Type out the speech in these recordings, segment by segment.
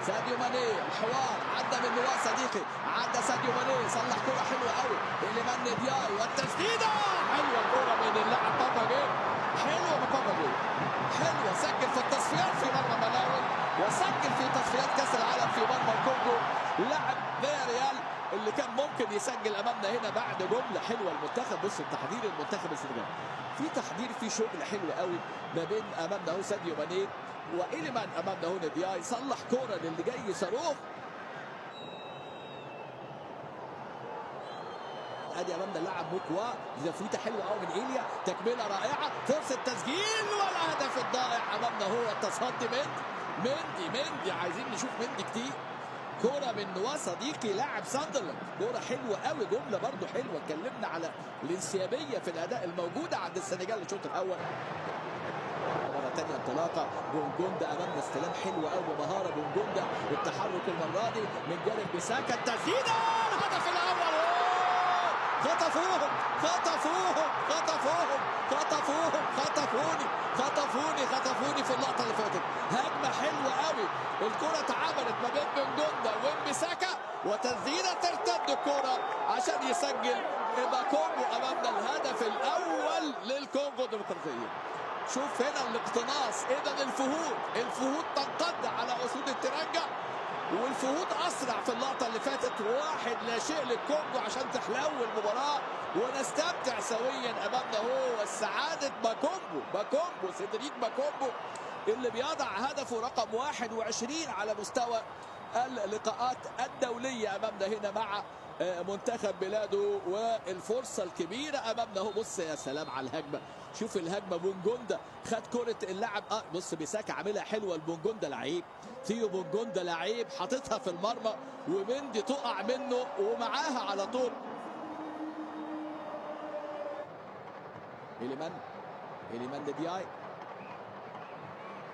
ساديو ماني الحوار عدى من نواف صديقي، عدى ساديو ماني صلح كرة حلوة قوي إليمان دياي والتسديدة حلوة الكرة من اللاعب بابا جيل، حلوة من بابا جيل، حلوة سجل في التصفيات في مرمى ملاوي وسجل في تصفيات كأس العالم في مرمى الكونغو. لاعب فياريال اللي كان ممكن يسجل امامنا هنا بعد جمله حلوه المنتخب. بص التحضير المنتخب السنغالي في تحضير في شغل حلو قوي ما بين امامنا اهو ساديو ماني وإليمان امامنا هو دياي، صلح كوره للي جاي صاروخ. ادي امامنا اللاعب موكوا، زفوته حلوه قوي من ايليا، تكمله رائعه، فرصه تسجيل والهدف الضائع امامنا هو التصدي مندي عايزين نشوف مندي كتير. كرة من نواف صديقي لاعب ساندرلاند، كرة حلوة قوي، جملة برضو حلوة. اتكلمنا على الانسيابية في الأداء الموجودة عند السنغال الشوط الأول. مرة تانية انطلاقة بونجوندا أمامنا، استلام حلو قوي بمهارة بونجوندا، التحرك المرة دي من جانب بيساكا، التسديدة الهدف الأول. خطفوهم خطفوني في اللقطة اللي فاتت. هجمة حلوة قوي، الكرة اتعملت ما بين بونجوندا وبيساكا وتسديدة ترتد الكرة عشان يسجل باكونغو أمامنا الهدف الأول للكونغو الديمقراطية. شوف هنا الاقتناص، إذا الفهود تنقض على أسود الترنجة، والفهود اسرع في اللقطه اللي فاتت. 1-0 للكونغو عشان تحلو المباراه ونستمتع سويا امامنا هو السعاده باكونغو سيدريك باكونغو اللي بيضع هدفه رقم 21 على مستوى اللقاءات الدوليه امامنا هنا مع منتخب بلاده، والفرصه الكبيره امامنا اهو. بص يا سلام على الهجمه، شوف الهجمه، بونجوندا خد كره اللاعب بص بيساكا عاملها حلوه، البونجوندا لعيب، ثيو بونجوندا لعيب، حاططها في المرمى ومندي تقع منه ومعاها على طول. إليمان دياي،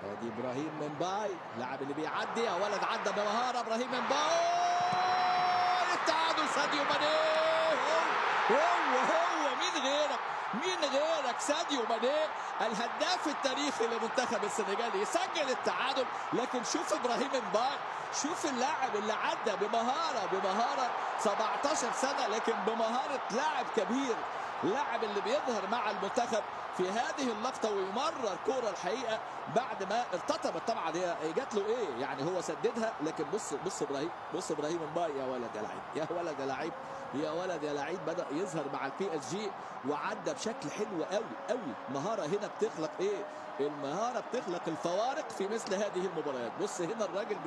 ادي ابراهيم منباي اللاعب اللي بيعدي، يا ولد عدى بمهاره ابراهيم منباي، التعادل ساديو ماني. هو مين غيرك ساديو ماني الهداف التاريخي لمنتخب السنغال يسجل التعادل. لكن شوف ابراهيم منباي، شوف اللاعب اللي عدى بمهاره 17 سنه، لكن بمهاره لاعب كبير، اللاعب اللي بيظهر مع المنتخب في هذه اللقطه ويمرر كوره الحقيقه بعد ما ارتطمت. طبعا هي جات له ايه يعني، هو سددها، لكن بص ابراهيم منباي، يا ولد يا لعيب بدا يظهر مع البي اس جي وعدى بشكل حلو قوي. مهاره هنا بتخلق ايه، المهاره بتخلق الفوارق في مثل هذه المباريات. بص هنا الراجل